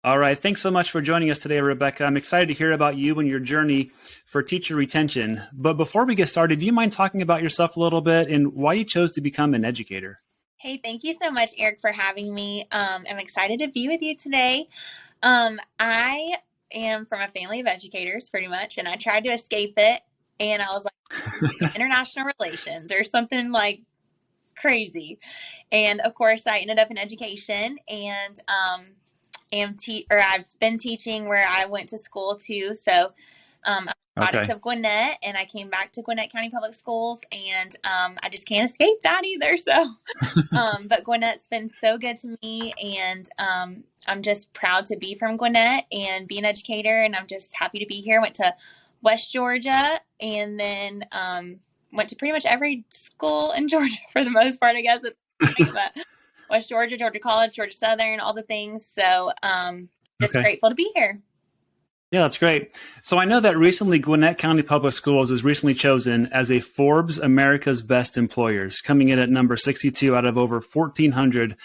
All right. Thanks so much for joining us today, Rebecca. I'm excited to hear about you and your journey for teacher retention. But before we get started, do you mind talking about yourself a little bit and why you chose to become an educator? Hey, thank you so much, Eric, for having me. I'm excited to be with you today. I am from a family of educators, pretty much, and I tried to escape it. And I was like, international relations or something like crazy. And of course, I ended up in education and I've been teaching where I went to school too. So I'm a product Okay. of Gwinnett, and I came back to Gwinnett County Public Schools, and I just can't escape that either. So but Gwinnett's been so good to me, and I'm just proud to be from Gwinnett and be an educator, and I'm just happy to be here. Went to West Georgia, and then went to pretty much every school in Georgia for the most part, I guess. But West Georgia, Georgia College, Georgia Southern, all the things. So just Okay. grateful to be here. Yeah, that's great. So I know that recently Gwinnett County Public Schools is recently chosen as a Forbes America's Best Employers, coming in at number 62 out of over 1,400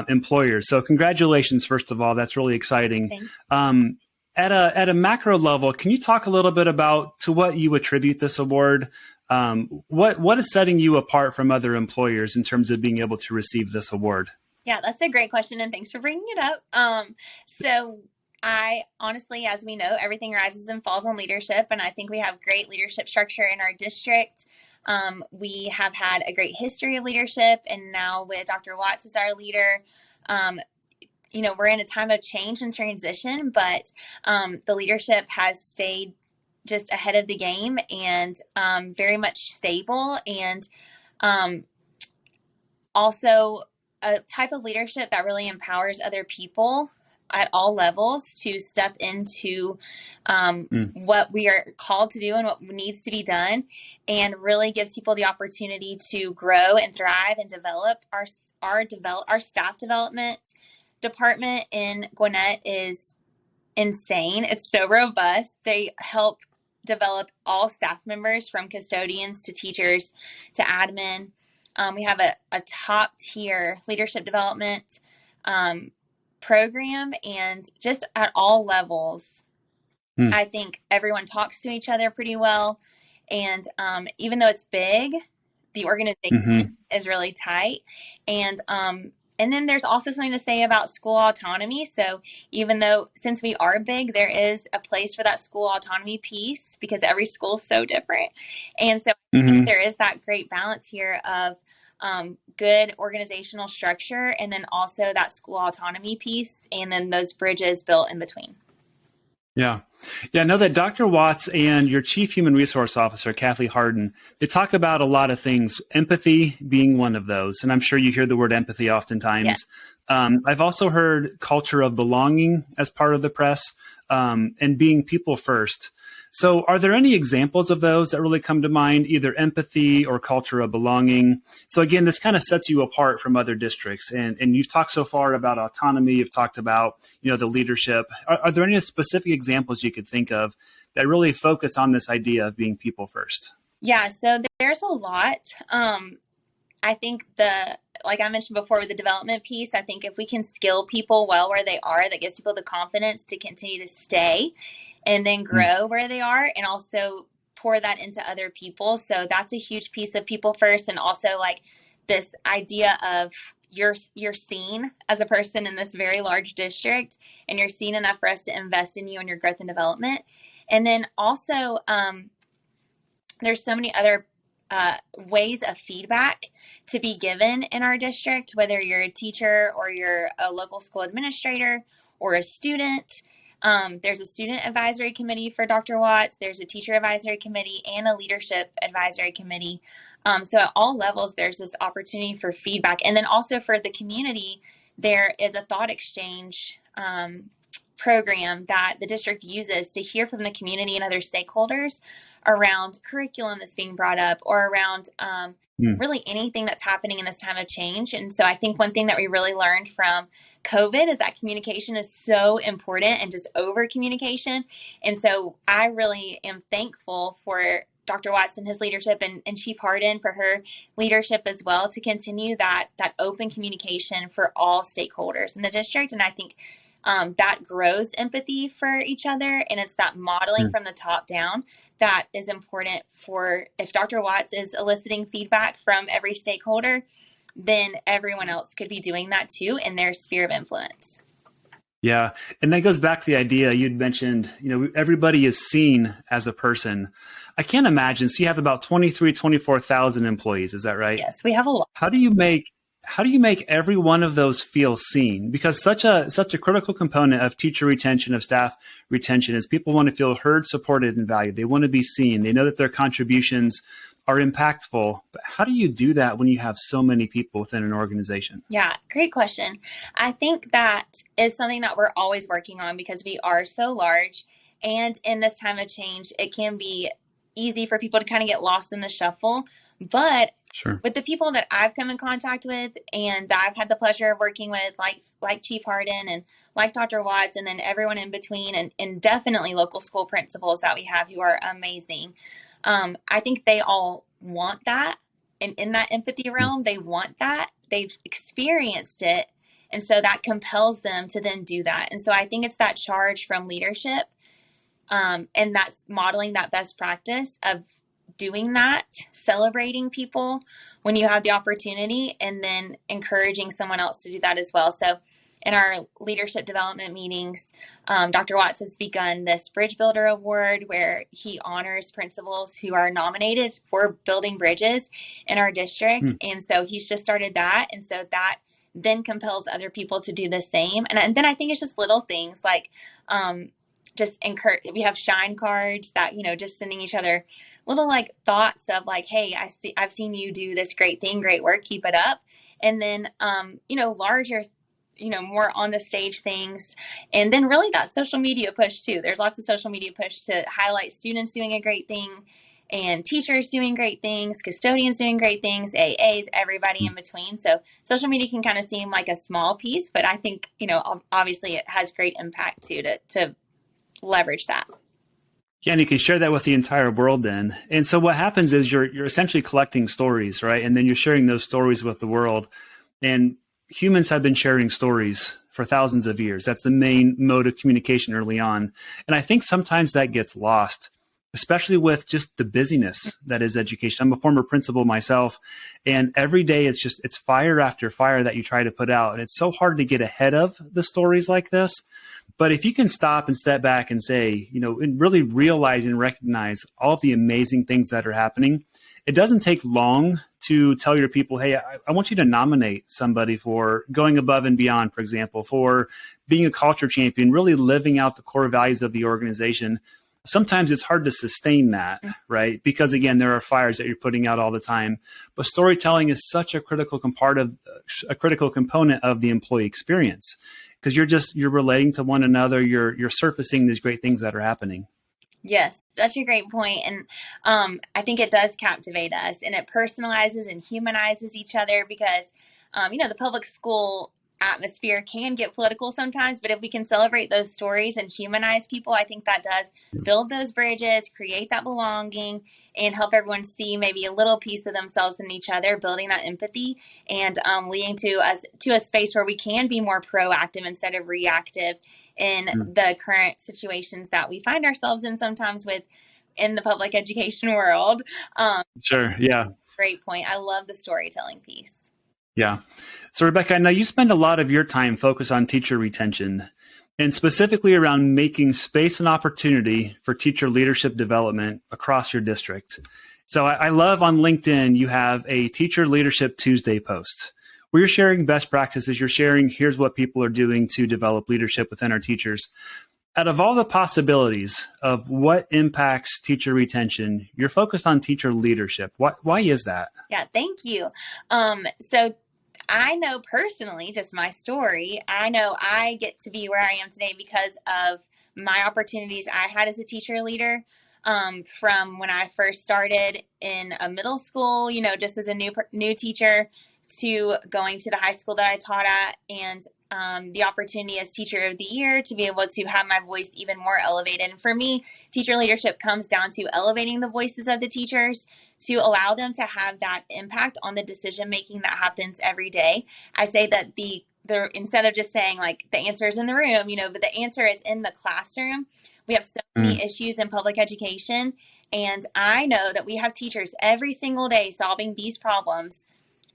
employers. So congratulations, first of all. That's really exciting. Thanks. At a macro level, can you talk a little bit about to what you attribute this award? What is setting you apart from other employers in terms of being able to receive this award? Yeah, that's a great question, and thanks for bringing it up. So I honestly, as we know, everything rises and falls on leadership, and I think we have great leadership structure in our district. We have had a great history of leadership, and now with Dr. Watts as our leader, um, we're in a time of change and transition, but the leadership has stayed just ahead of the game and very much stable, and also a type of leadership that really empowers other people at all levels to step into what we are called to do and what needs to be done, and really gives people the opportunity to grow and thrive and develop our staff development department in Gwinnett is insane. It's so robust. They help develop all staff members from custodians to teachers to admin. We have a top tier leadership development program, and just at all levels, Mm. I think everyone talks to each other pretty well. And even though it's big, the Hmm. organization is really tight. And then there's also something to say about school autonomy. So even though, since we are big, there is a place for that school autonomy piece because every school is so different. And so I think Hmm. there is that great balance here of good organizational structure, and then also that school autonomy piece, and then those bridges built in between. Yeah. Yeah, I know that Dr. Watts and your Chief Human Resource Officer, Kathy Harden, they talk about a lot of things, empathy being one of those. And I'm sure you hear the word empathy Yeah. oftentimes. I've also heard culture of belonging as part of the press, and being people first. So are there any examples of those that really come to mind, either empathy or culture of belonging? So again, this kind of sets you apart from other districts. And you've talked so far about autonomy. You've talked about, the leadership. Are there any specific examples you could think of that really focus on this idea of being people first? Yeah, so there's a lot. I think like I mentioned before with the development piece, I think if we can skill people well where they are, that gives people the confidence to continue to stay and then Mm. grow where they are, and also pour that into other people. So that's a huge piece of people first, and also like this idea of you're seen as a person in this very large district, and you're seen enough for us to invest in you and your growth and development. And then also there's so many other ways of feedback to be given in our district, whether you're a teacher or you're a local school administrator or a student. There's a student advisory committee for Dr. Watts. There's a teacher advisory committee and a leadership advisory committee. So at all levels, there's this opportunity for feedback. And then also for the community, there is a thought exchange program that the district uses to hear from the community and other stakeholders around curriculum that's being brought up, or around Mm. really anything that's happening in this time of change. And so I think one thing that we really learned from COVID is that communication is so important, and just over communication. And so I really am thankful for Dr. Watts and his leadership, and Chief Harden for her leadership as well, to continue that open communication for all stakeholders in the district. And I think that grows empathy for each other. And it's that modeling from the top down that is important for, if Dr. Watts is eliciting feedback from every stakeholder, then everyone else could be doing that too in their sphere of influence. Yeah. And that goes back to the idea you'd mentioned, everybody is seen as a person. I can't imagine. So you have about 24,000 employees. Is that right? Yes, we have a lot. How do you make every one of those feel seen? Because such a critical component of teacher retention, of staff retention, is people want to feel heard, supported, and valued. They want to be seen. They know that their contributions are impactful. But how do you do that when you have so many people within an organization? Yeah, great question. I think that is something that we're always working on because we are so large. And in this time of change, it can be easy for people to kind of get lost in the shuffle. But Sure. with the people that I've come in contact with and that I've had the pleasure of working with, like Chief Harden and like Dr. Watts, and then everyone in between, and definitely local school principals that we have who are amazing. I think they all want that. And in that empathy realm, they want that. They've experienced it. And so that compels them to then do that. And so I think it's that charge from leadership, and that's modeling that best practice of doing that, celebrating people when you have the opportunity, and then encouraging someone else to do that as well. So in our leadership development meetings, Dr. Watts has begun this Bridge Builder Award where he honors principals who are nominated for building bridges in our district. And so he's just started that. And so that then compels other people to do the same. And then I think it's just little things like just encourage. We have shine cards that, just sending each other little like thoughts of like, hey, I've seen you do this great thing, great work, keep it up. And then, larger, more on the stage things. And then really that social media push too. There's lots of social media push to highlight students doing a great thing and teachers doing great things, custodians doing great things, AAs, everybody in between. So social media can kind of seem like a small piece, but I think, obviously it has great impact too, to leverage that. Yeah, and you can share that with the entire world then. And so what happens is you're essentially collecting stories, right? And then you're sharing those stories with the world. And humans have been sharing stories for thousands of years. That's the main mode of communication early on. And I think sometimes that gets lost, especially with just the busyness that is education. I'm a former principal myself, and every day it's fire after fire that you try to put out. And it's so hard to get ahead of the stories like this. But if you can stop and step back and say, and really realize and recognize all of the amazing things that are happening, it doesn't take long to tell your people, hey, I want you to nominate somebody for going above and beyond, for example, for being a culture champion, really living out the core values of the organization. Sometimes it's hard to sustain that, right? Because again, there are fires that you're putting out all the time. But storytelling is such a critical component of the employee experience, because you're relating to one another. You're surfacing these great things that are happening. Yes, such a great point. And I think it does captivate us, and it personalizes and humanizes each other because, the public school atmosphere can get political sometimes, but if we can celebrate those stories and humanize people, I think that does build those bridges, create that belonging, and help everyone see maybe a little piece of themselves in each other, building that empathy and leading to us to a space where we can be more proactive instead of reactive in the current situations that we find ourselves in sometimes in the public education world. Sure. Yeah. Great point. I love the storytelling piece. Yeah. So Rebecca, I know you spend a lot of your time focused on teacher retention and specifically around making space and opportunity for teacher leadership development across your district. So I love on LinkedIn, you have a Teacher Leadership Tuesday post where you're sharing best practices. You're sharing, here's what people are doing to develop leadership within our teachers. Out of all the possibilities of what impacts teacher retention, you're focused on teacher leadership. Why is that? Yeah, thank you. So I know personally, just my story, I know I get to be where I am today because of my opportunities I had as a teacher leader. From when I first started in a middle school, just as a new teacher, to going to the high school that I taught at, and the opportunity as Teacher of the Year to be able to have my voice even more elevated. And for me, teacher leadership comes down to elevating the voices of the teachers to allow them to have that impact on the decision making that happens every day. I say that the instead of just saying like the answer is in the room, but the answer is in the classroom. We have so many issues in public education. And I know that we have teachers every single day solving these problems,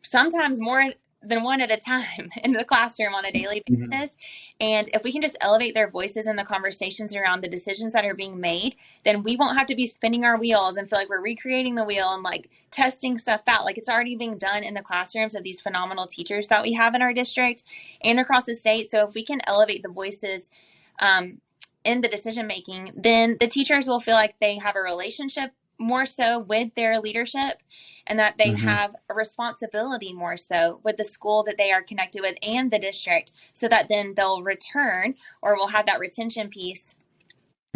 sometimes more than one at a time in the classroom on a daily basis. And if we can just elevate their voices in the conversations around the decisions that are being made, then we won't have to be spinning our wheels and feel like we're recreating the wheel and like testing stuff out. Like, it's already being done in the classrooms of these phenomenal teachers that we have in our district and across the state. So if we can elevate the voices in the decision making, then the teachers will feel like they have a relationship more so with their leadership, and that they have a responsibility more so with the school that they are connected with and the district, so that then they'll return, or we'll have that retention piece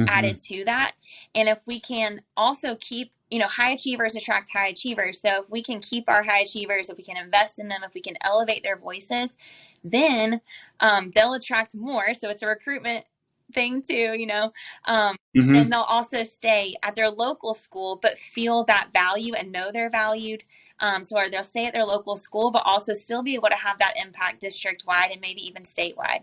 added to that. And if we can also keep, high achievers attract high achievers. So if we can keep our high achievers, if we can invest in them, if we can elevate their voices, then they'll attract more. So it's a recruitment thing too, and they'll also stay at their local school, but feel that value and know they're valued. So they'll stay at their local school, but also still be able to have that impact district wide and maybe even statewide.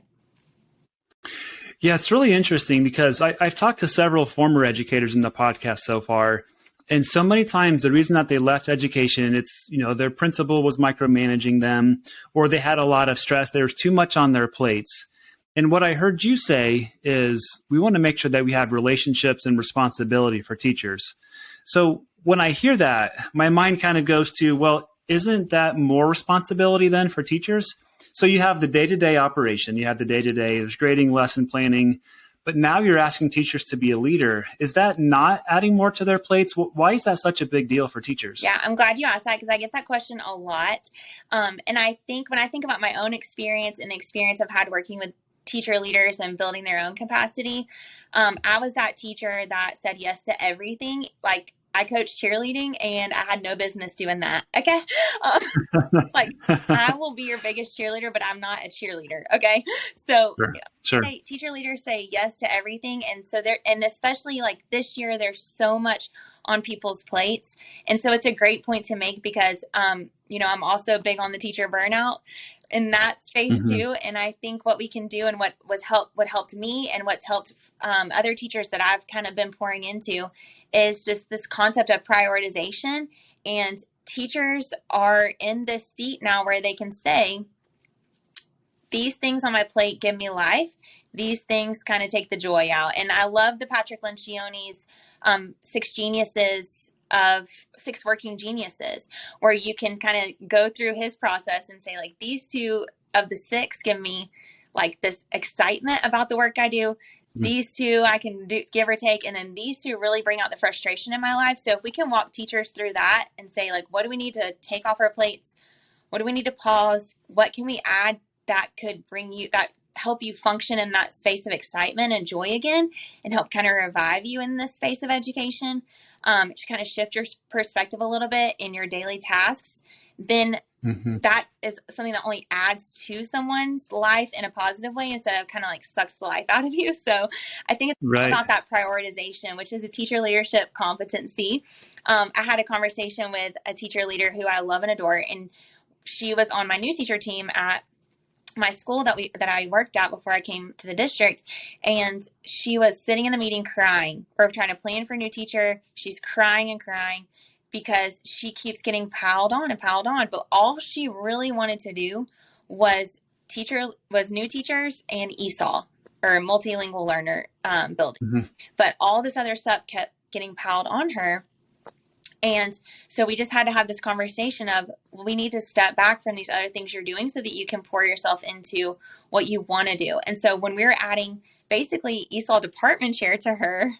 Yeah, it's really interesting because I've talked to several former educators in the podcast so far. And so many times the reason that they left education, it's, their principal was micromanaging them, or they had a lot of stress. There was too much on their plates. And what I heard you say is we want to make sure that we have relationships and responsibility for teachers. So when I hear that, my mind kind of goes to, well, isn't that more responsibility then for teachers? So you have the day-to-day operation, you have the day-to-day, there's grading, lesson planning, but now you're asking teachers to be a leader. Is that not adding more to their plates? Why is that such a big deal for teachers? Yeah, I'm glad you asked that, because I get that question a lot. And I think when I think about my own experience and the experience I've had working with teacher leaders and building their own capacity, I was that teacher that said yes to everything. Like, I coached cheerleading and I had no business doing that. Okay. Like, I will be your biggest cheerleader, but I'm not a cheerleader. Okay. So Sure. Teacher leaders say yes to everything. And so and especially like this year, there's so much on people's plates. And so it's a great point to make, because, I'm also big on the teacher burnout in that space too. And I think what we can do, and what helped me and what's helped other teachers that I've kind of been pouring into, is just this concept of prioritization. And teachers are in this seat now where they can say, these things on my plate give me life. These things kind of take the joy out. And I love the Patrick Lencioni's 6 working geniuses, where you can kind of go through his process and say, like, these 2 of the 6 give me like this excitement about the work I do. These 2 I can do, give or take. And then these 2 really bring out the frustration in my life. So if we can walk teachers through that and say, like, what do we need to take off our plates? What do we need to pause? What can we add that could help you function in that space of excitement and joy again, and help kind of revive you in this space of education, to kind of shift your perspective a little bit in your daily tasks, then that is something that only adds to someone's life in a positive way, instead of kind of like sucks the life out of you. So I think it's about that prioritization, which is a teacher leadership competency. I had a conversation with a teacher leader who I love and adore, and she was on my new teacher team at my school that I worked at before I came to the district. And she was sitting in the meeting crying. We're trying to plan for a new teacher. She's crying and crying because she keeps getting piled on and piled on. But all she really wanted to do was new teachers and ESOL, or multilingual learner building. But all this other stuff kept getting piled on her. And so we just had to have this conversation of, we need to step back from these other things you're doing so that you can pour yourself into what you want to do. And so when we were adding basically ESOL department chair to her,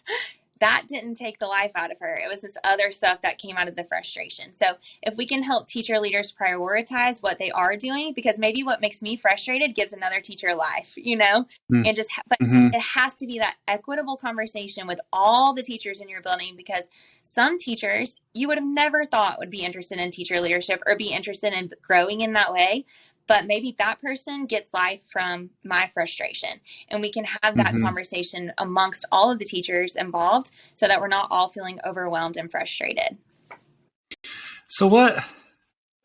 that didn't take the life out of her. It was this other stuff that came out of the frustration. So if we can help teacher leaders prioritize what they are doing, because maybe what makes me frustrated gives another teacher life, and but it has to be that equitable conversation with all the teachers in your building, because some teachers you would have never thought would be interested in teacher leadership or be interested in growing in that way. But maybe that person gets life from my frustration, and we can have that conversation amongst all of the teachers involved, so that we're not all feeling overwhelmed and frustrated. So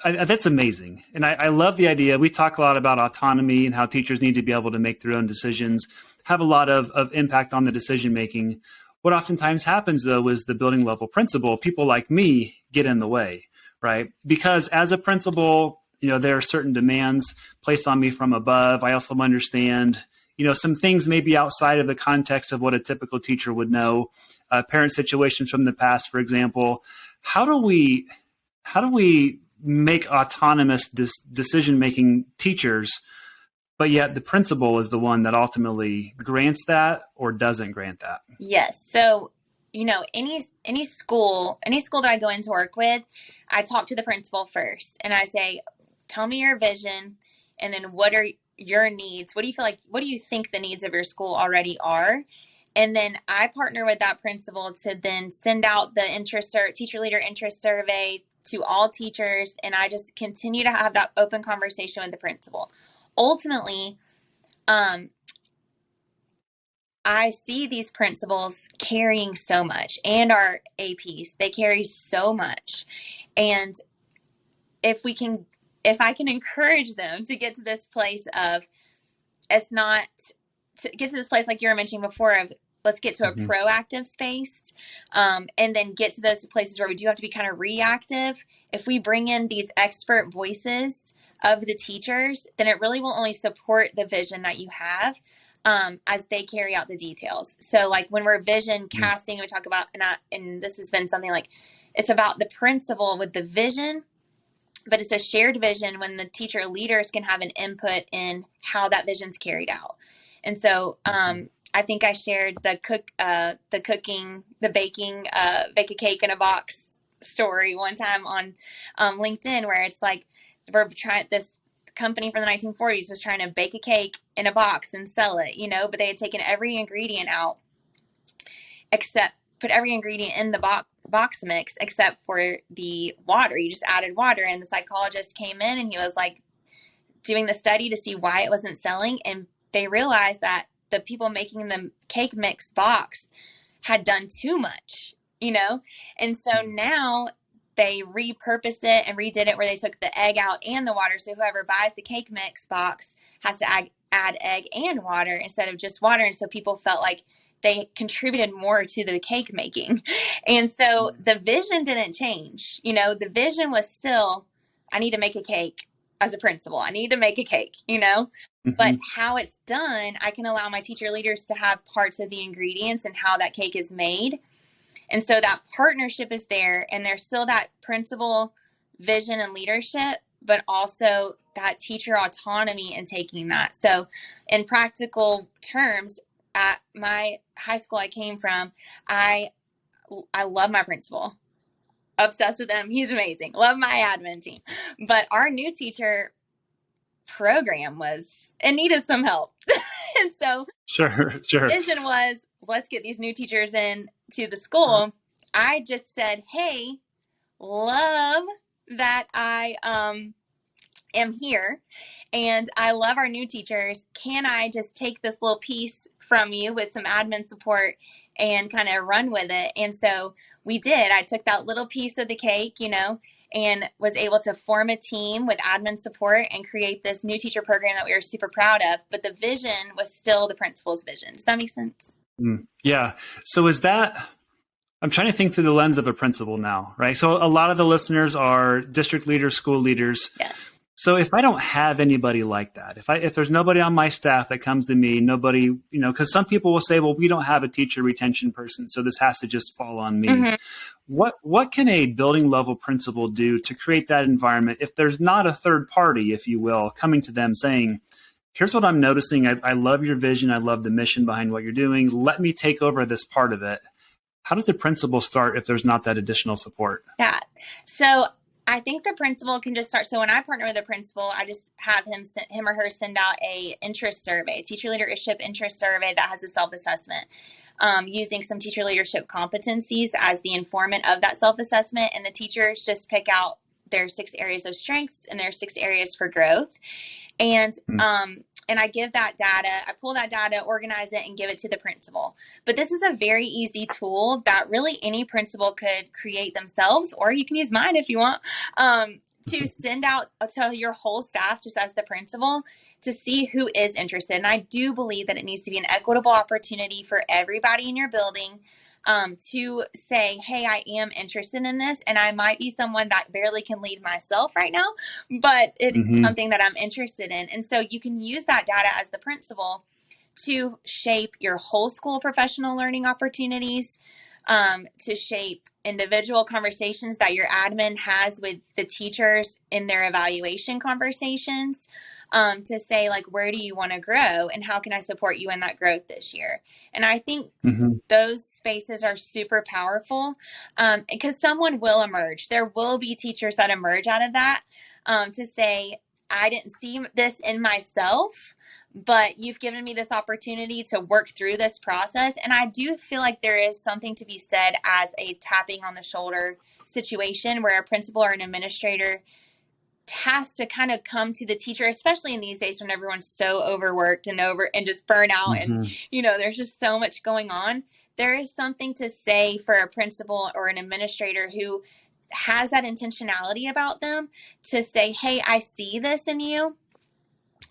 That's amazing. And I love the idea. We talk a lot about autonomy and how teachers need to be able to make their own decisions, have a lot of impact on the decision making. What oftentimes happens, though, is the building level principal, people like me get in the way, right? Because as a principal, there are certain demands placed on me from above. I also understand, some things may be outside of the context of what a typical teacher would know. Parent situations from the past, for example. How do we make autonomous decision-making teachers, but yet the principal is the one that ultimately grants that or doesn't grant that? Yes. So, any school that I go in to work with, I talk to the principal first and I say, tell me your vision, and then what are your needs? What do you think the needs of your school already are? And then I partner with that principal to then send out the teacher leader interest survey to all teachers. And I just continue to have that open conversation with the principal. Ultimately, I see these principals carrying so much, and our APs, they carry so much. And if I can encourage them to get to this place of, like you were mentioning before, of let's get to a proactive space, and then get to those places where we do have to be kind of reactive. If we bring in these expert voices of the teachers, then it really will only support the vision that you have, as they carry out the details. So like when we're vision casting, we talk about, and this has been something like, it's about the principal with the vision, but it's a shared vision when the teacher leaders can have an input in how that vision's carried out. And so, I think I shared the baking, bake a cake in a box story one time on LinkedIn, where it's like, this company from the 1940s was trying to bake a cake in a box and sell it, but they had taken every ingredient out, put every ingredient in the box mix except for the water. You just added water, and the psychologist came in and he was like doing the study to see why it wasn't selling. And they realized that the people making the cake mix box had done too much, and so now they repurposed it and redid it where they took the egg out and the water. So whoever buys the cake mix box has to add egg and water instead of just water. And so people felt like they contributed more to the cake making. And so the vision didn't change. The vision was still, I need to make a cake as a principal. I need to make a cake, but how it's done, I can allow my teacher leaders to have parts of the ingredients and how that cake is made. And so that partnership is there, and there's still that principal vision and leadership, but also that teacher autonomy in taking that. So in practical terms, at my high school I came from, I love my principal, obsessed with him. He's amazing. Love my admin team. But our new teacher program needed some help. And so Sure. vision was, let's get these new teachers in to the school. I just said, hey, love that I am here, and I love our new teachers. Can I just take this little piece from you with some admin support and kind of run with it? And so we did. I took that little piece of the cake, and was able to form a team with admin support and create this new teacher program that we were super proud of. But the vision was still the principal's vision. Does that make sense? Yeah. So I'm trying to think through the lens of a principal now, right? So a lot of the listeners are district leaders, school leaders. Yes. So if I don't have anybody like that, if there's nobody on my staff that comes to me, nobody, because some people will say, well, we don't have a teacher retention person, so this has to just fall on me. What can a building level principal do to create that environment if there's not a third party, if you will, coming to them saying, here's what I'm noticing. I love your vision. I love the mission behind what you're doing. Let me take over this part of it. How does a principal start if there's not that additional support? Yeah. So I think the principal can just start. So when I partner with a principal, I just have him or her send out a interest survey, teacher leadership interest survey that has a self-assessment, using some teacher leadership competencies as the informant of that self-assessment. And the teachers just pick out their 6 areas of strengths and their 6 areas for growth. And I give that data, I pull that data, organize it, and give it to the principal. But this is a very easy tool that really any principal could create themselves, or you can use mine if you want, to send out to your whole staff, just as the principal, to see who is interested. And I do believe that it needs to be an equitable opportunity for everybody in your building to say, hey, I am interested in this, and I might be someone that barely can lead myself right now, but it is something that I'm interested in. And so you can use that data as the principal to shape your whole school professional learning opportunities, to shape individual conversations that your admin has with the teachers in their evaluation conversations, to say, like, where do you want to grow and how can I support you in that growth this year? And I think those spaces are super powerful, because someone will emerge. There will be teachers that emerge out of that, to say, I didn't see this in myself, but you've given me this opportunity to work through this process. And I do feel like there is something to be said as a tapping on the shoulder situation where a principal or an administrator has to kind of come to the teacher, especially in these days when everyone's so overworked and just burn out and, there's just so much going on. There is something to say for a principal or an administrator who has that intentionality about them to say, hey, I see this in you,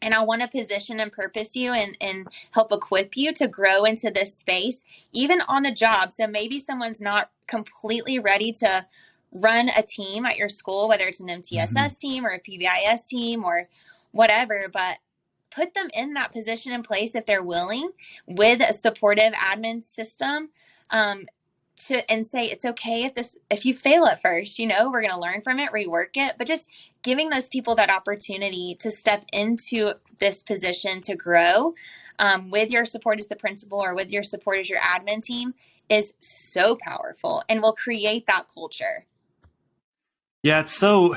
and I want to position and purpose you and help equip you to grow into this space, even on the job. So maybe someone's not completely ready to run a team at your school, whether it's an MTSS team or a PBIS team or whatever, but put them in that position in place if they're willing, with a supportive admin system, and say, it's okay if you fail at first, we're going to learn from it, rework it, but just giving those people that opportunity to step into this position to grow, with your support as the principal or with your support as your admin team, is so powerful and will create that culture. Yeah, it's so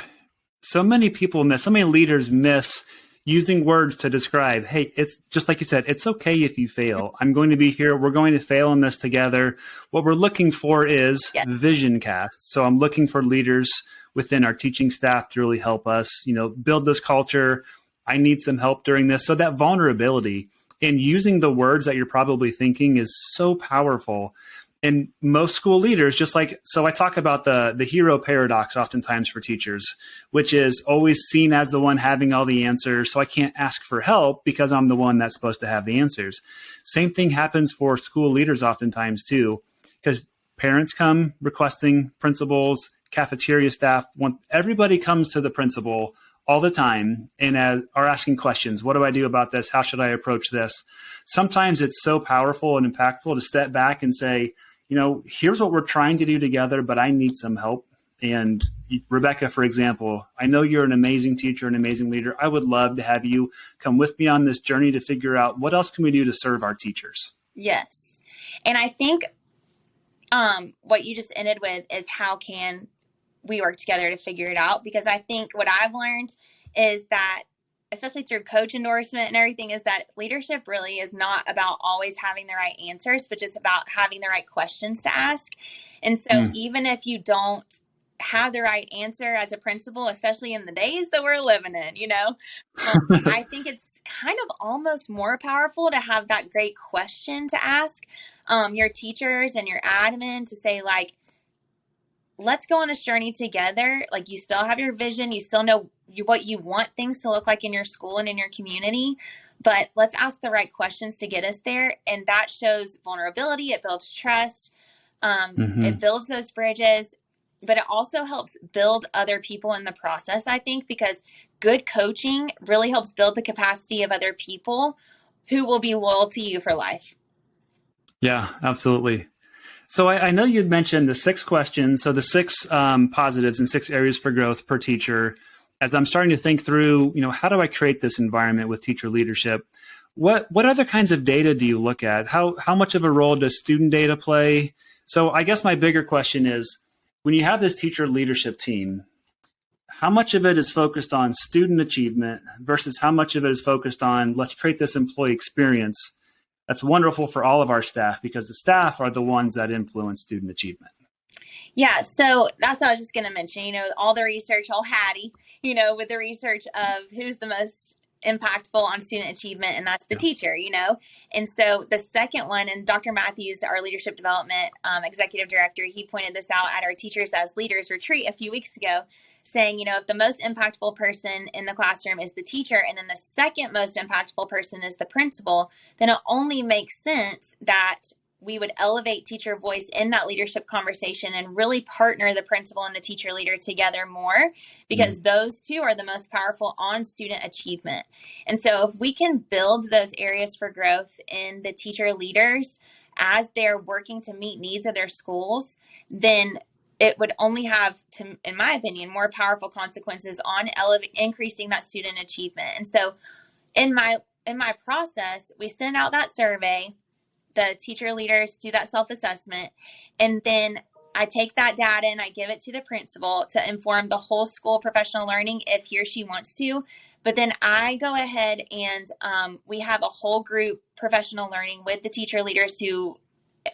many people miss, so many leaders miss using words to describe, hey, it's just like you said, it's okay if you fail. I'm going to be here. We're going to fail in this together. What we're looking for is vision cast. So I'm looking for leaders within our teaching staff to really help us, build this culture. I need some help during this. So that vulnerability and using the words that you're probably thinking is so powerful. And most school leaders, so I talk about the hero paradox oftentimes for teachers, which is always seen as the one having all the answers. So I can't ask for help because I'm the one that's supposed to have the answers. Same thing happens for school leaders oftentimes too, because parents come requesting, principals, cafeteria staff, everybody comes to the principal all the time and are asking questions. What do I do about this? How should I approach this? Sometimes it's so powerful and impactful to step back and say, here's what we're trying to do together, but I need some help. And Rebecca, for example, I know you're an amazing teacher, an amazing leader. I would love to have you come with me on this journey to figure out what else can we do to serve our teachers. Yes. And I think what you just ended with is how can we work together to figure it out? Because I think what I've learned is that, especially through coach endorsement and everything, is that leadership really is not about always having the right answers, but just about having the right questions to ask. And so even if you don't have the right answer as a principal, especially in the days that we're living in, I think it's kind of almost more powerful to have that great question to ask your teachers and your admin, to say, like, let's go on this journey together. Like, you still have your vision. You still know what you want things to look like in your school and in your community, but let's ask the right questions to get us there. And that shows vulnerability. It builds trust. It builds those bridges, but it also helps build other people in the process, I think, because good coaching really helps build the capacity of other people who will be loyal to you for life. Yeah, absolutely. So I know you'd mentioned the 6 questions, so the 6 positives and 6 areas for growth per teacher. As I'm starting to think through, how do I create this environment with teacher leadership? What other kinds of data do you look at? How much of a role does student data play? So I guess my bigger question is, when you have this teacher leadership team, how much of it is focused on student achievement versus how much of it is focused on, let's create this employee experience that's wonderful for all of our staff, because the staff are the ones that influence student achievement? Yeah, so that's what I was just going to mention, all the research, all Hattie, with the research of who's the most impactful on student achievement, and that's the teacher, And so the second one, and Dr. Matthews, our leadership development executive director, he pointed this out at our Teachers as Leaders retreat a few weeks ago, saying, if the most impactful person in the classroom is the teacher, and then the second most impactful person is the principal, then it only makes sense that we would elevate teacher voice in that leadership conversation and really partner the principal and the teacher leader together more, because those two are the most powerful on student achievement. And so if we can build those areas for growth in the teacher leaders as they're working to meet needs of their schools, then it would only have, in my opinion, more powerful consequences on increasing that student achievement. And so in my process, we send out that survey, the teacher leaders do that self-assessment, and then I take that data and I give it to the principal to inform the whole school professional learning if he or she wants to. But then I go ahead and we have a whole group professional learning with the teacher leaders who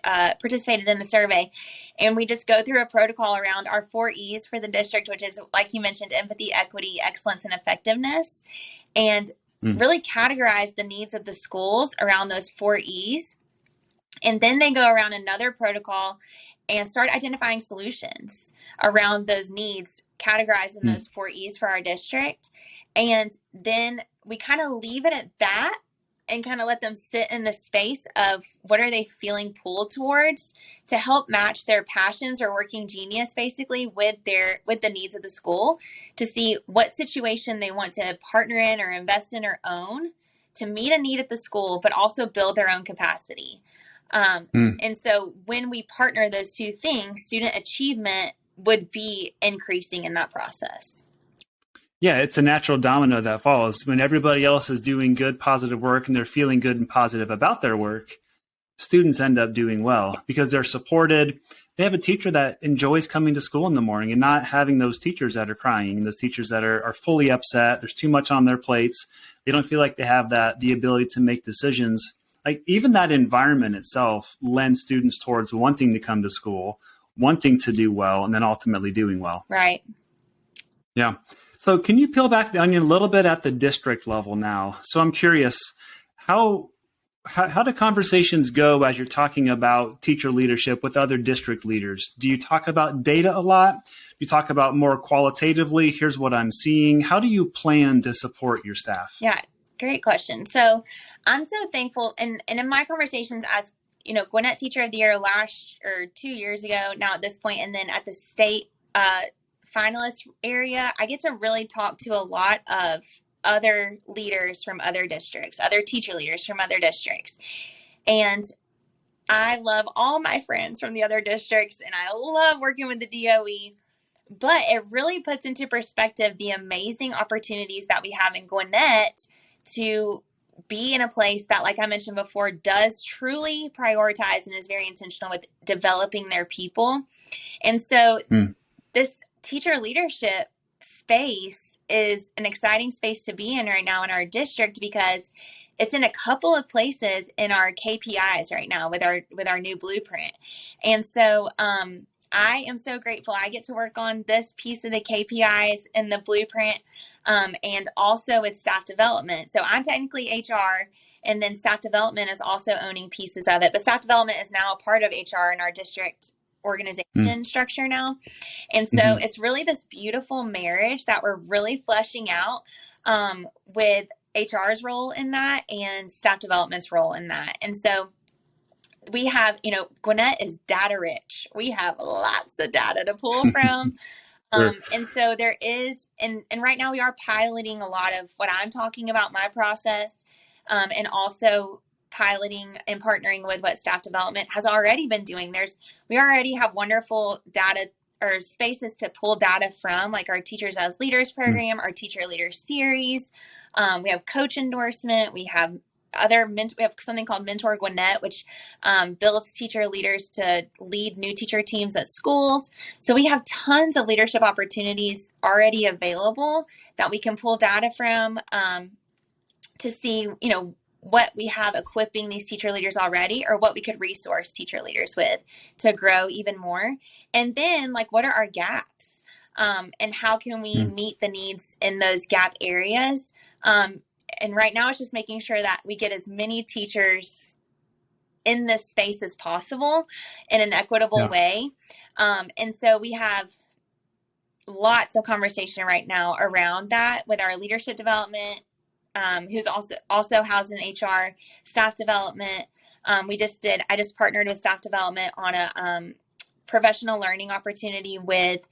participated in the survey. And we just go through a protocol around our 4 E's for the district, which is, like you mentioned, empathy, equity, excellence, and effectiveness, and really categorize the needs of the schools around those 4 E's. And then they go around another protocol and start identifying solutions around those needs, categorizing those 4 E's for our district. And then we kind of leave it at that and kind of let them sit in the space of what are they feeling pulled towards to help match their passions or working genius, basically, with the needs of the school, to see what situation they want to partner in or invest in or own to meet a need at the school, but also build their own capacity. And so when we partner those two things, student achievement would be increasing in that process. Yeah, it's a natural domino that falls. When everybody else is doing good, positive work and they're feeling good and positive about their work, students end up doing well because they're supported. They have a teacher that enjoys coming to school in the morning and not having those teachers that are crying, those teachers that are fully upset. There's too much on their plates. They don't feel like they have the ability to make decisions. Like, even that environment itself lends students towards wanting to come to school, wanting to do well, and then ultimately doing well. Right. Yeah. So can you peel back the onion a little bit at the district level now? So I'm curious, how do conversations go as you're talking about teacher leadership with other district leaders? Do you talk about data a lot? Do you talk about more qualitatively, here's what I'm seeing? How do you plan to support your staff? Yeah. Great question. So I'm so thankful. And in my conversations as, Gwinnett Teacher of the Year 2 years ago now at this point, and then at the state finalist area, I get to really talk to a lot of other leaders from other districts, other teacher leaders from other districts. And I love all my friends from the other districts, and I love working with the DOE. But it really puts into perspective the amazing opportunities that we have in Gwinnett to be in a place that, like I mentioned before, does truly prioritize and is very intentional with developing their people. And so this teacher leadership space is an exciting space to be in right now in our district, because it's in a couple of places in our KPIs right now with our new blueprint. And so I am so grateful I get to work on this piece of the KPIs in the blueprint, and also with staff development. So I'm technically HR, and then staff development is also owning pieces of it. But staff development is now a part of HR in our district organization structure now. And so it's really this beautiful marriage that we're really fleshing out with HR's role in that and staff development's role in that. And so we have, Gwinnett is data rich. We have lots of data to pull from. And so there is, and right now we are piloting a lot of what I'm talking about, my process, and also piloting and partnering with what staff development has already been doing. We already have wonderful data or spaces to pull data from, like our Teachers as Leaders program, our Teacher Leaders series. We have coach endorsement. We have we have something called Mentor Gwinnett, which builds teacher leaders to lead new teacher teams at schools. So we have tons of leadership opportunities already available that we can pull data from to see, what we have equipping these teacher leaders already, or what we could resource teacher leaders with to grow even more. And then, what are our gaps? And how can we meet the needs in those gap areas? And right now it's just making sure that we get as many teachers in this space as possible in an equitable way. And so we have lots of conversation right now around that with our leadership development, who's also housed in HR, staff development. I just partnered with staff development on a professional learning opportunity with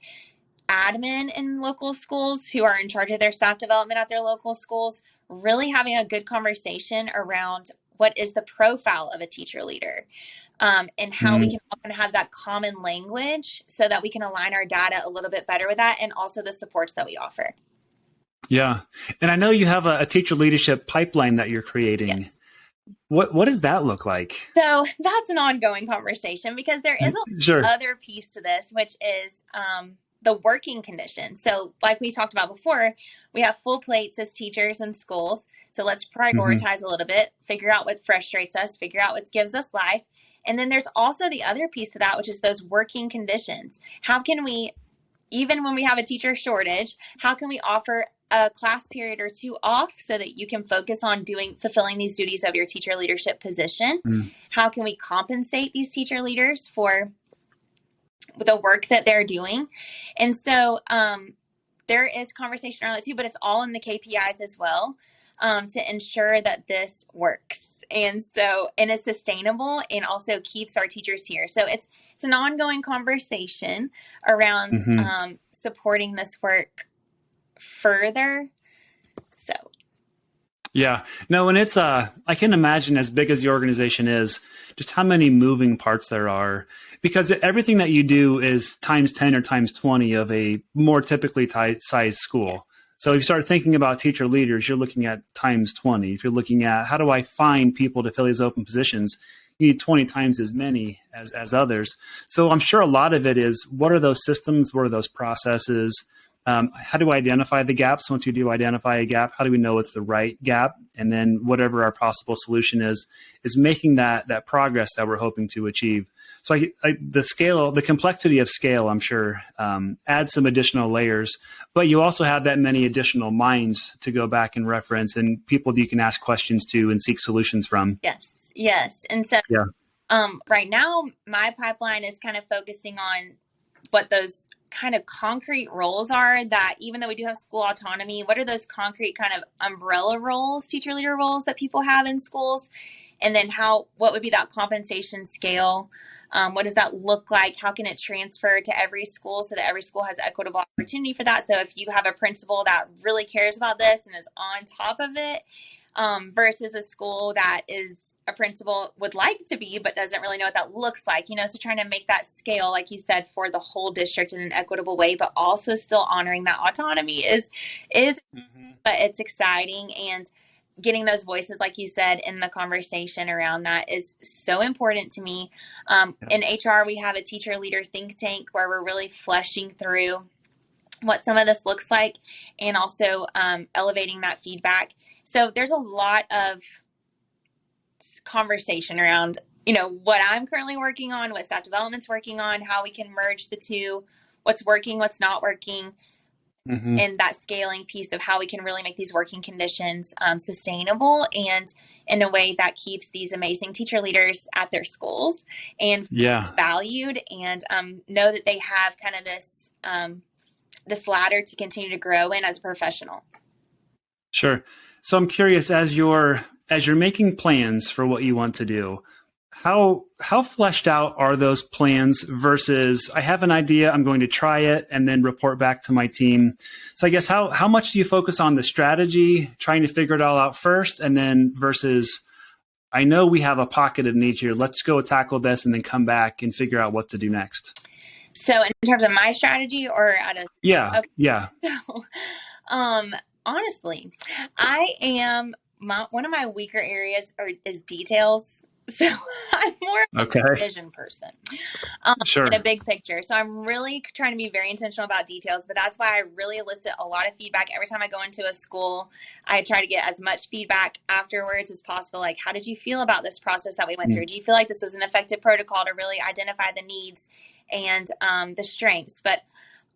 admin in local schools who are in charge of their staff development at their local schools, really having a good conversation around what is the profile of a teacher leader, and how we can often have that common language so that we can align our data a little bit better with that, and also the supports that we offer. Yeah. And I know you have a teacher leadership pipeline that you're creating. Yes. What does that look like? So that's an ongoing conversation, because there is other piece to this, which is the working conditions. So like we talked about before, we have full plates as teachers in schools. So let's prioritize a little bit, figure out what frustrates us, figure out what gives us life. And then there's also the other piece to that, which is those working conditions. How can we, even when we have a teacher shortage, how can we offer a class period or two off so that you can focus on fulfilling these duties of your teacher leadership position? How can we compensate these teacher leaders for the work that they're doing? And so there is conversation around that too, but it's all in the KPIs as well, to ensure that this works. And it's sustainable and also keeps our teachers here. So it's an ongoing conversation around supporting this work further. So. Yeah, no, and it's, I can imagine, as big as the organization is, just how many moving parts there are, because everything that you do is times 10 or times 20 of a more typically sized school. So if you start thinking about teacher leaders, you're looking at times 20. If you're looking at how do I find people to fill these open positions, you need 20 times as many as others. So I'm sure a lot of it is, what are those systems? What are those processes? How do I identify the gaps? Once you do identify a gap, how do we know it's the right gap? And then whatever our possible solution is making that progress that we're hoping to achieve. So the complexity of scale, I'm sure, adds some additional layers, but you also have that many additional minds to go back and reference, and people that you can ask questions to and seek solutions from. Yes. And so right now, my pipeline is kind of focusing on what those kind of concrete roles are, that even though we do have school autonomy, what are those concrete kind of umbrella roles, teacher leader roles that people have in schools? And then what would be that compensation scale? What does that look like? How can it transfer to every school so that every school has equitable opportunity for that? So if you have a principal that really cares about this and is on top of it, versus a school that is a principal would like to be, but doesn't really know what that looks like, so trying to make that scale, like you said, for the whole district in an equitable way, but also still honoring that autonomy is, but it's exciting. And getting those voices, like you said, in the conversation around that is so important to me. In HR, we have a teacher leader think tank where we're really fleshing through what some of this looks like, and also elevating that feedback. So there's a lot of conversation around, what I'm currently working on, what staff development's working on, how we can merge the two, what's working, what's not working, and that scaling piece of how we can really make these working conditions sustainable and in a way that keeps these amazing teacher leaders at their schools and valued, and know that they have kind of this ladder to continue to grow in as a professional. Sure. So I'm curious, as you're making plans for what you want to do, how fleshed out are those plans versus I have an idea, I'm going to try it, and then report back to my team? So I guess how much do you focus on the strategy, trying to figure it all out first, and then versus I know we have a pocket of need here, let's go tackle this and then come back and figure out what to do next? So in terms of my strategy or at a... Yeah. Okay. Yeah. So, honestly, one of my weaker areas is details. So I'm more of a vision person, sure, in a big picture. So I'm really trying to be very intentional about details, but that's why I really elicit a lot of feedback. Every time I go into a school, I try to get as much feedback afterwards as possible. Like, how did you feel about this process that we went through? Do you feel like this was an effective protocol to really identify the needs and the strengths? But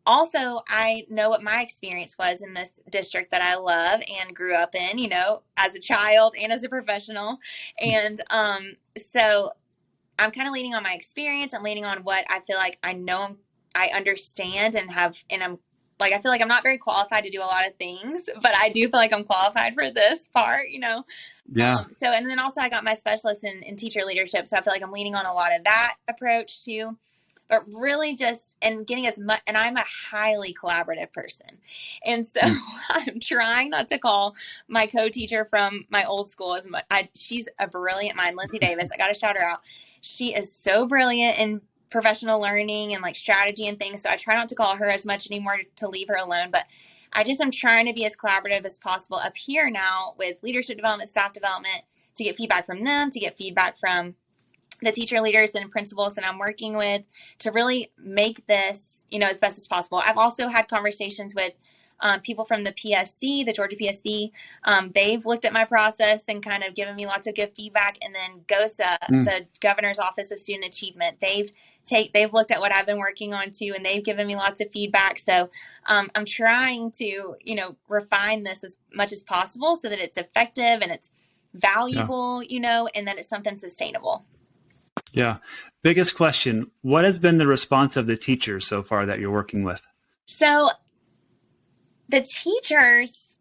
also, I know what my experience was in this district that I love and grew up in, as a child and as a professional. And so I'm kind of leaning on my experience and leaning on what I feel like I know I understand and I'm like, I feel like I'm not very qualified to do a lot of things, but I do feel like I'm qualified for this part, Yeah. So, and then also I got my specialist in teacher leadership. So I feel like I'm leaning on a lot of that approach too, but really just, and getting as much, and I'm a highly collaborative person. And so I'm trying not to call my co-teacher from my old school as much. She's a brilliant mind, Lindsay Davis. I got to shout her out. She is so brilliant in professional learning and like strategy and things. So I try not to call her as much anymore to leave her alone, but I just am trying to be as collaborative as possible up here now with leadership development, staff development, to get feedback from them, to get feedback from the teacher leaders and principals that I'm working with, to really make this, as best as possible. I've also had conversations with people from the PSC, the Georgia PSC. They've looked at my process and kind of given me lots of good feedback. And then GOSA, the Governor's Office of Student Achievement, they've looked at what I've been working on too, and they've given me lots of feedback. So I'm trying to, refine this as much as possible so that it's effective and it's valuable, and that it's something sustainable. Yeah. Biggest question, what has been the response of the teachers so far that you're working with? So the teachers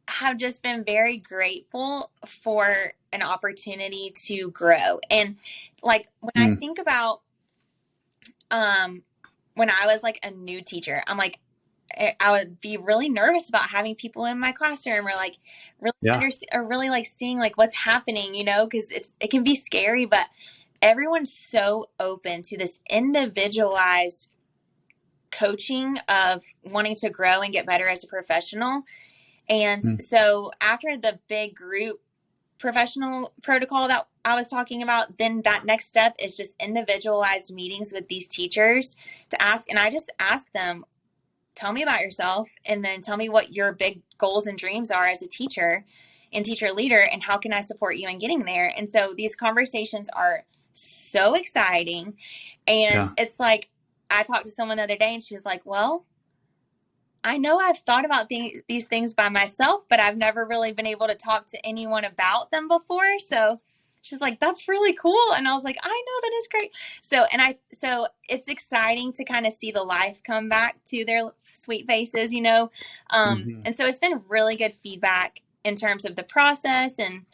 have just been very grateful for an opportunity to grow. And like, when I think about when I was like a new teacher, I'm like, I would be really nervous about having people in my classroom or like really like seeing like what's happening, because it can be scary, but everyone's so open to this individualized coaching of wanting to grow and get better as a professional. And so after the big group professional protocol that I was talking about, then that next step is just individualized meetings with these teachers to ask. And I just ask them, tell me about yourself, and then tell me what your big goals and dreams are as a teacher and teacher leader, and how can I support you in getting there? And so these conversations are so exciting. And it's like, I talked to someone the other day and she was like, well, I know I've thought about these things by myself, but I've never really been able to talk to anyone about them before. So she's like, that's really cool. And I was like, I know, that is great. So it's exciting to kind of see the life come back to their sweet faces, and so it's been really good feedback in terms of the process and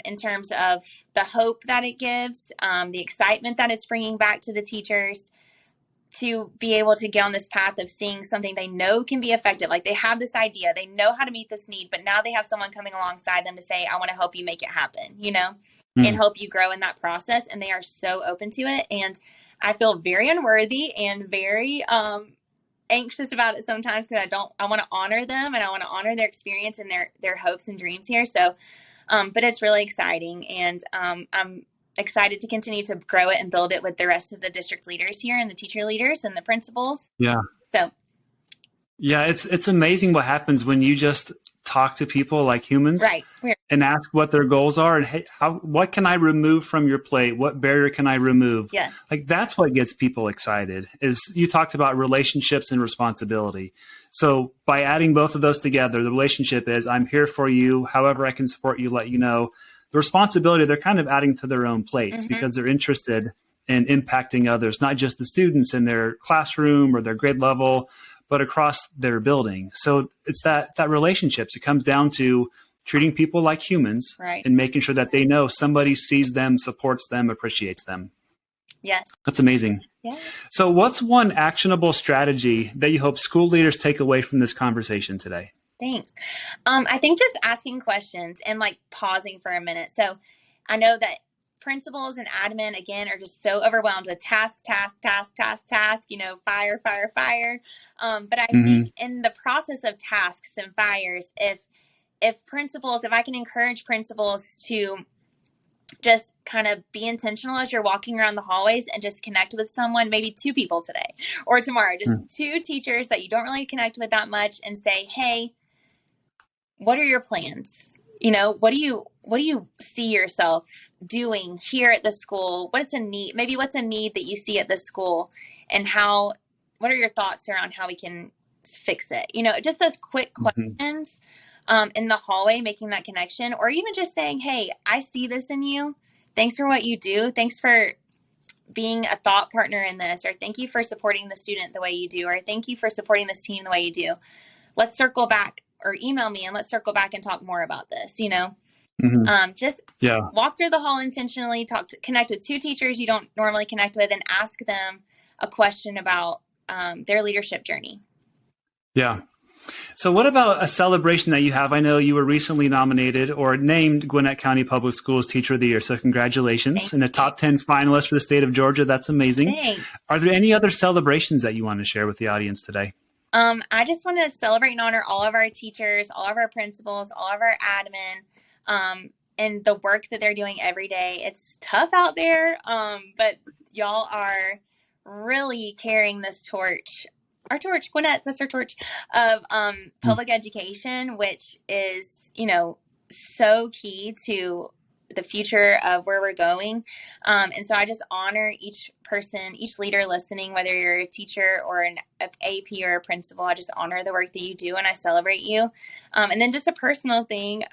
in terms of the hope that it gives, the excitement that it's bringing back to the teachers to be able to get on this path of seeing something they know can be effective. Like, they have this idea, they know how to meet this need, but now they have someone coming alongside them to say, I want to help you make it happen, and help you grow in that process. And they are so open to it. And I feel very unworthy and very anxious about it sometimes, because I want to honor them and I want to honor their experience and their hopes and dreams here. So, but it's really exciting. And I'm excited to continue to grow it and build it with the rest of the district leaders here and the teacher leaders and the principals. Yeah. So, yeah, it's amazing what happens when you just talk to people like humans, right, and ask what their goals are and, hey, what can I remove from your plate? What barrier can I remove? Yes. Like, that's what gets people excited. Is you talked about relationships and responsibility. So by adding both of those together, the relationship is, I'm here for you. However I can support you, let you know. The responsibility, they're kind of adding to their own plates because they're interested in impacting others, not just the students in their classroom or their grade level, but across their building. So it's that relationships. It comes down to treating people like humans, right, and making sure that they know somebody sees them, supports them, appreciates them. Yes. That's amazing. Yeah. So what's one actionable strategy that you hope school leaders take away from this conversation today? Thanks. I think just asking questions and like pausing for a minute. So I know that principals and admin, again, are just so overwhelmed with task, fire. But I think in the process of tasks and fires, if I can encourage principals to just kind of be intentional as you're walking around the hallways and just connect with someone, maybe 2 people today or tomorrow, just 2 teachers that you don't really connect with that much, and say, hey, what are your plans? What do you see yourself doing here at the school? What's a need that you see at the school, and what are your thoughts around how we can fix it? Just those quick questions in the hallway, making that connection, or even just saying, hey, I see this in you. Thanks for what you do. Thanks for being a thought partner in this, or thank you for supporting the student the way you do, or thank you for supporting this team the way you do. Let's circle back, or email me and let's circle back and talk more about this, Just walk through the hall intentionally, connect with two teachers you don't normally connect with, and ask them a question about their leadership journey. Yeah. So what about a celebration that you have? I know you were recently nominated or named Gwinnett County Public Schools Teacher of the Year. So congratulations. And a top 10 finalist for the state of Georgia. That's amazing. Thanks. Are there any other celebrations that you want to share with the audience today? I just want to celebrate and honor all of our teachers, all of our principals, all of our admin, and the work that they're doing every day. It's tough out there, but y'all are really carrying this torch. Our torch, Gwinnett, that's our torch of public education, which is, so key to the future of where we're going. And so I just honor each person, each leader listening, whether you're a teacher or an AP or a principal. I just honor the work that you do and I celebrate you. And then just a personal thing,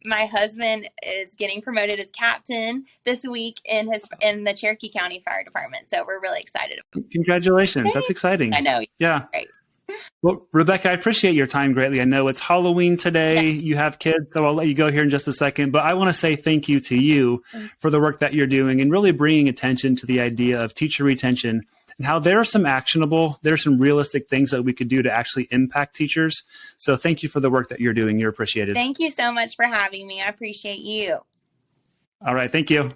my husband is getting promoted as captain this week in the Cherokee County Fire Department. So we're really excited. Congratulations. Thanks. That's exciting. I know. Yeah. Great. Well, Rebecca, I appreciate your time greatly. I know it's Halloween today. Yeah. You have kids, so I'll let you go here in just a second. But I want to say thank you to you for the work that you're doing and really bringing attention to the idea of teacher retention and how there are some realistic things that we could do to actually impact teachers. So thank you for the work that you're doing. You're appreciated. Thank you so much for having me. I appreciate you. All right. Thank you.